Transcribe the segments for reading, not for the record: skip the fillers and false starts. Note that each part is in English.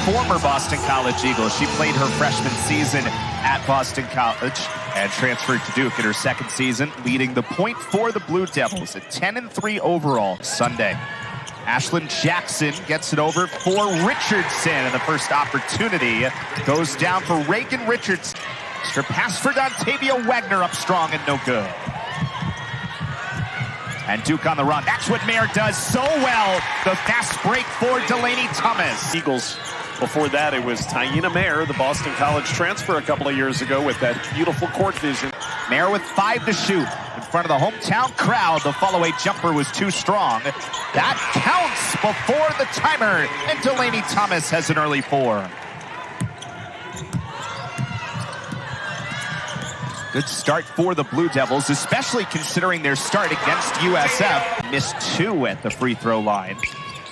former Boston College Eagle. She played her freshman season at Boston College and transferred to Duke in her second season, leading the point for the Blue Devils at 10-3 overall Sunday. Ashlon Jackson gets it over for Richardson, and the first opportunity goes down for Reigan Richardson. Extra pass for Dontavia Waggoner, up strong and no good. And Duke on the run. That's what Mair does so well. The fast break for Delaney Thomas. Eagles. Before that, it was Taina Mair, the Boston College transfer a couple of years ago with that beautiful court vision. Mair with 5 to shoot. In front of the hometown crowd, the follow-away jumper was too strong. That counts before the timer, and Delaney Thomas has an early 4. Good start for the Blue Devils, especially considering their start against USF. Missed 2 at the free throw line.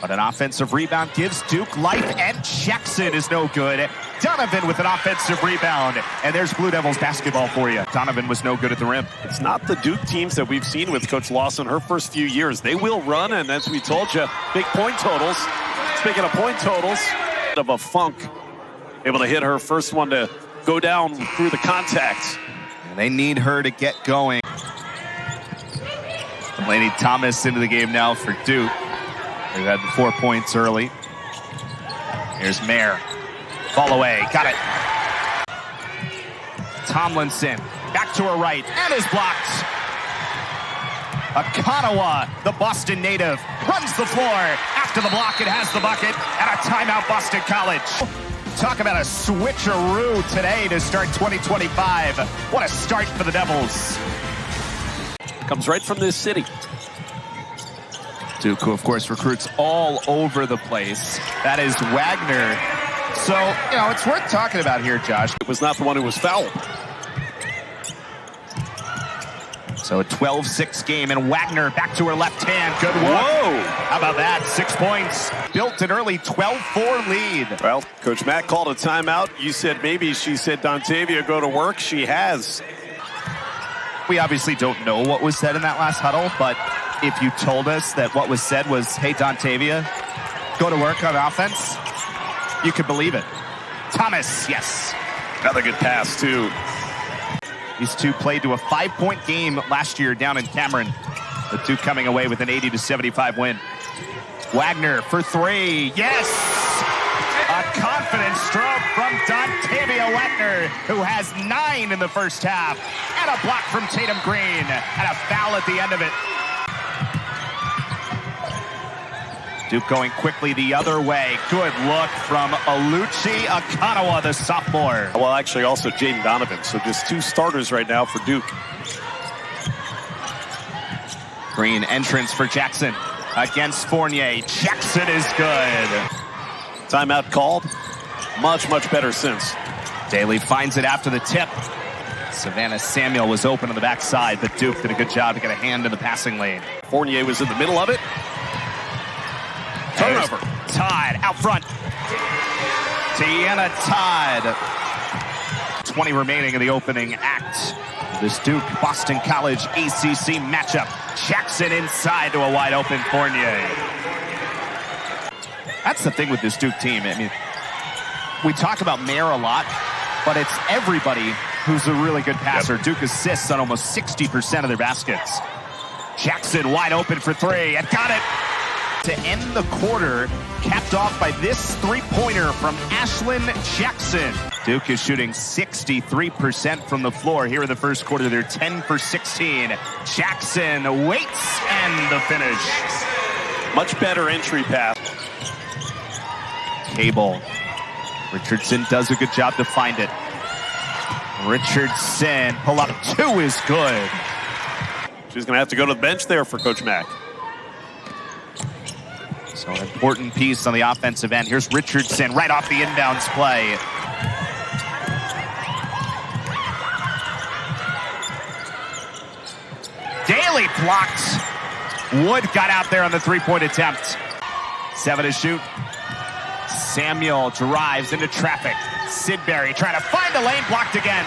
But an offensive rebound gives Duke life, and Jackson is no good. Donovan with an offensive rebound. And there's Blue Devils basketball for you. Donovan was no good at the rim. It's not the Duke teams that we've seen with Coach Lawson her first few years. They will run, and as we told you, big point totals. Speaking of point totals, of a funk. Able to hit her first one to go down through the contact. And they need her to get going. Delaney Thomas into the game now for Duke. They've had the 4 points early. Here's Mair. Fall away. Got it. Tomlinson. Back to her right. And is blocked. Akanawa, the Boston native, runs the floor. After the block, it has the bucket. And a timeout, Boston College. Talk about a switcheroo today to start 2025. What a start for the Devils. Comes right from this city. Duke, who of course recruits all over the place. That is Waggoner. So, you know, it's worth talking about here, Josh. It was not the one who was fouled. So a 12-6 game, and Waggoner back to her left hand. Good work. Whoa! How about that? 6 points. Built an early 12-4 lead. Well, Coach Mack called a timeout. You said maybe. She said, Dontavia, go to work. She has. We obviously don't know what was said in that last huddle, but if you told us that what was said was, hey, Dontavia, go to work on offense, you could believe it. Thomas, yes. Another good pass, too. These two played to a 5-point game last year down in Cameron. The Duke coming away with an 80-75 win. Waggoner for 3. Yes! A confident stroke from Dontavia Waggoner, who has 9 in the first half. And a block from Tatum Green. And a foul at the end of it. Duke going quickly the other way. Good look from Aluchi Akanawa, the sophomore. Well, actually also Jaden Donovan. So just 2 starters right now for Duke. Green entrance for Jackson against Fournier. Jackson is good. Timeout called. Much, much better since. Daly finds it after the tip. Savannah Samuel was open on the backside, but Duke did a good job to get a hand in the passing lane. Fournier was in the middle of it. Turnover. Todd out front. Tiana Todd. 20 remaining in the opening act. This Duke-Boston College ACC matchup. Jackson inside to a wide open Fournier. That's the thing with this Duke team. I mean, we talk about Mair a lot, but it's everybody who's a really good passer. Yep. Duke assists on almost 60% of their baskets. Jackson wide open for 3 and got it. To end the quarter, capped off by this 3-pointer from Ashlon Jackson. Duke is shooting 63% from the floor here in the first quarter. They're 10 for 16. Jackson waits and the finish. Much better entry pass. Cable. Richardson does a good job to find it. Richardson, pull up 2 is good. She's going to have to go to the bench there for Coach Mack. So an important piece on the offensive end. Here's Richardson right off the inbounds play. Daly blocked. Wood got out there on the 3-point attempt. 7 to shoot. Samuel drives into traffic. Sidbury trying to find the lane, blocked again.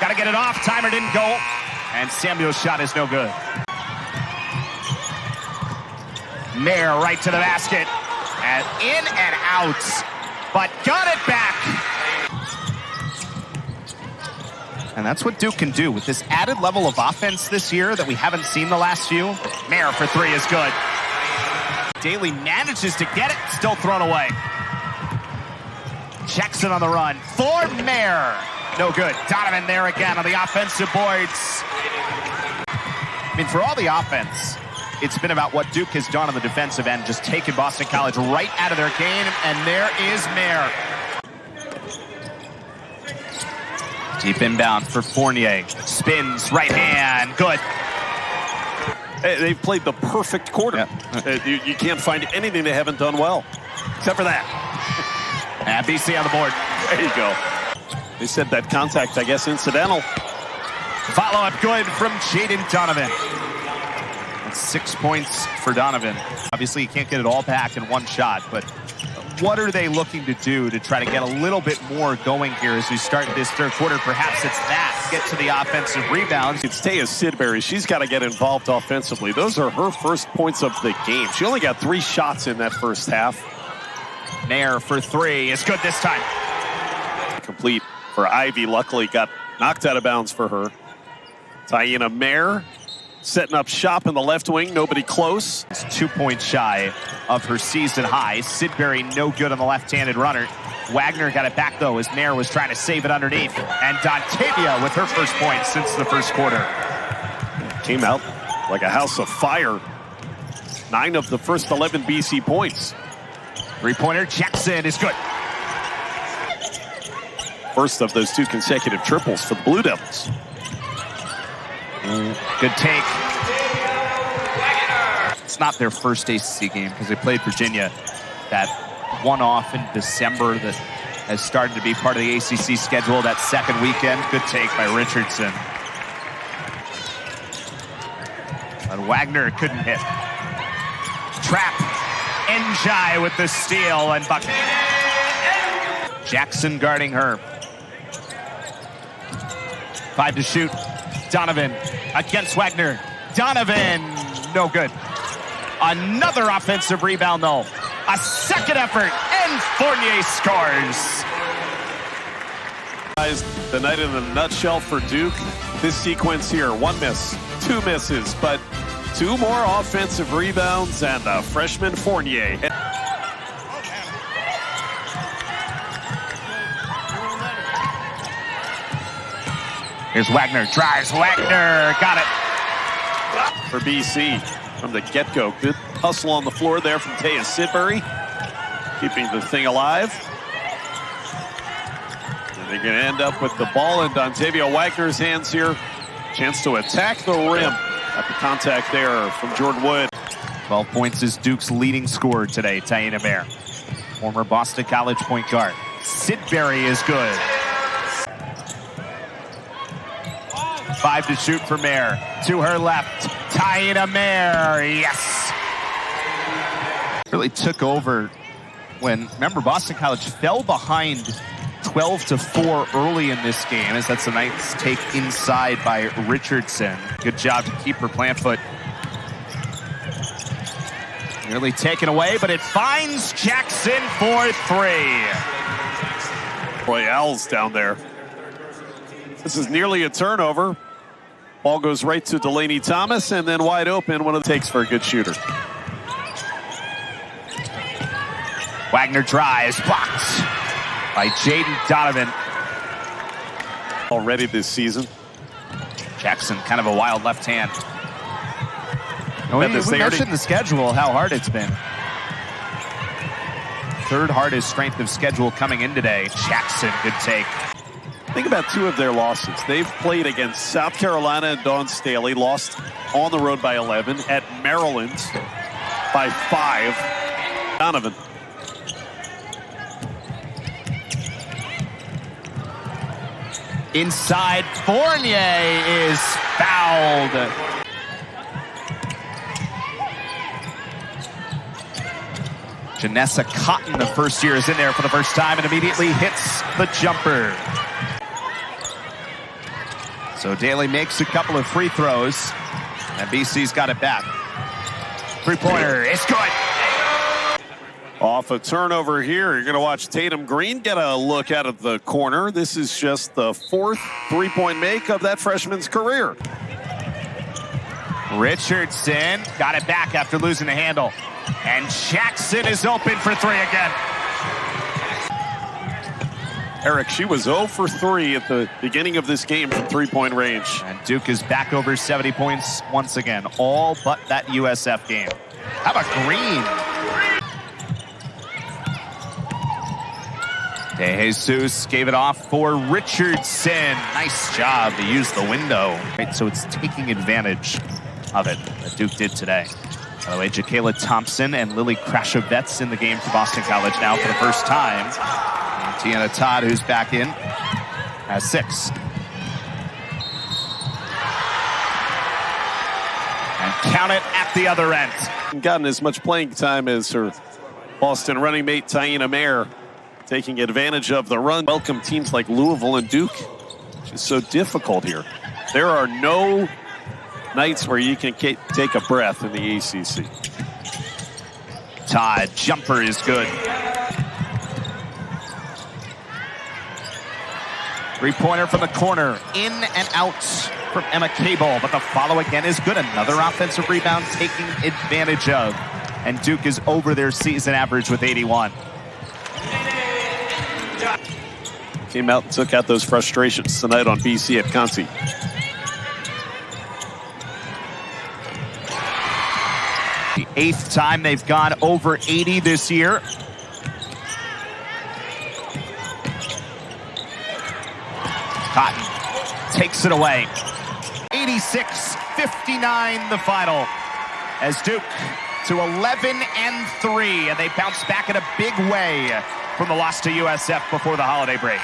Got to get it off. Timer didn't go. And Samuel's shot is no good. Mair right to the basket. And in and out. but got it back. And that's what Duke can do with this added level of offense this year that we haven't seen the last few. Mair for three is good. Daly manages to get it, still thrown away. Jackson on the run for Mair. No good. Donovan there again on the offensive boards. I mean, for all the offense, it's been about what Duke has done on the defensive end, just taking Boston College right out of their game, and there is Mair. Deep inbound for Fournier. Spins, right hand, good. They've played the perfect quarter. Yeah. You can't find anything they haven't done well, except for that. And BC on the board. There you go. They said that contact, I guess, incidental. Follow-up good from Jaden Donovan. That's 6 points for Donovan. Obviously, you can't get it all back in one shot, but what are they looking to do to try to get a little bit more going here as we start this third quarter? Perhaps it's that, get to the offensive rebounds. It's Taina Sidbury. She's got to get involved offensively. Those are her first points of the game. She only got 3 shots in that first half. Mair for three is good this time. Complete for Ivy. Luckily got knocked out of bounds for her. Taina Mair setting up shop in the left wing. Nobody close. It's 2 points shy of her season high. Sidbury no good on the left-handed runner. Waggoner got it back though as Mair was trying to save it underneath. And Dontavia with her first point since the first quarter. Came out like a house of fire. 9 of the first 11 BC points. Three-pointer Jackson is good. First of those 2 consecutive triples for the Blue Devils. Good take. It's not their first ACC game because they played Virginia. That one-off in December that has started to be part of the ACC schedule that second weekend. Good take by Richardson. But Waggoner couldn't hit. Trap. Njai with the steal and bucket. Jackson guarding her. 5 to shoot. Donovan against Waggoner. Donovan, no good. Another offensive rebound though. A second effort, and Fournier scores. The night in a nutshell for Duke. This sequence here, 1 miss, 2 misses, but 2 more offensive rebounds and the freshman Fournier. Here's Waggoner, drives, Waggoner, got it. For BC from the get-go. Good hustle on the floor there from Taina Sidbury, keeping the thing alive. And they're going to end up with the ball in Dontavia Waggoner's hands here. Chance to attack the rim. At the contact there from Jordan Wood. 12 points is Duke's leading scorer today, Taina Mair. Former Boston College point guard. Sidbury is good. 5 to shoot for Mair. To her left, Taina Mair, yes! Really took over when, remember, Boston College fell behind 12-4 early in this game, as that's a nice take inside by Richardson. Good job to keep her plant foot. Nearly taken away, but it finds Jackson for 3. Royale's down there. This is nearly a turnover. Ball goes right to Delaney Thomas, and then wide open, one of the takes for a good shooter. Waggoner drives, blocked by Jaden Donovan. Already this season. Jackson, kind of a wild left hand. We mentioned the schedule, how hard it's been. 3rd hardest strength of schedule coming in today. Jackson, good take. Think about 2 of their losses. They've played against South Carolina and Dawn Staley, lost on the road by 11, at Maryland by 5. Donovan. Inside, Fournier is fouled. Janessa Cotton, the first year, is in there for the first time and immediately hits the jumper. So Daly makes a couple of free throws, and BC's got it back. Three-pointer is good. Off a turnover here, you're going to watch Tatum Green get a look out of the corner. This is just the 4th three-point make of that freshman's career. Richardson got it back after losing the handle. And Jackson is open for 3 again. Eric, she was 0 for 3 at the beginning of this game from three-point range. And Duke is back over 70 points once again, all but that USF game. How about Green? De Jesus gave it off for Richardson. Nice job to use the window. Right, so it's taking advantage of it that Duke did today. By the way, Jacayla Thompson and Lily Krashovets in the game for Boston College now for the first time. And Tiana Todd, who's back in, has 6. And count it at the other end. Gotten as much playing time as her Boston running mate Taina Mair, taking advantage of the run. Welcome teams like Louisville and Duke. It's just so difficult here. There are no nights where you can take a breath in the ACC. Todd, jumper is good. Three-pointer from the corner, in and out from Emma Cable, but the follow again is good. Another offensive rebound taking advantage of. And Duke is over their season average with 81. Came out and took out those frustrations tonight on BC at Concy. The 8th time they've gone over 80 this year. Cotton takes it away. 86-59 the final. As Duke to 11-3, and they bounce back in a big way from the loss to USF before the holiday break.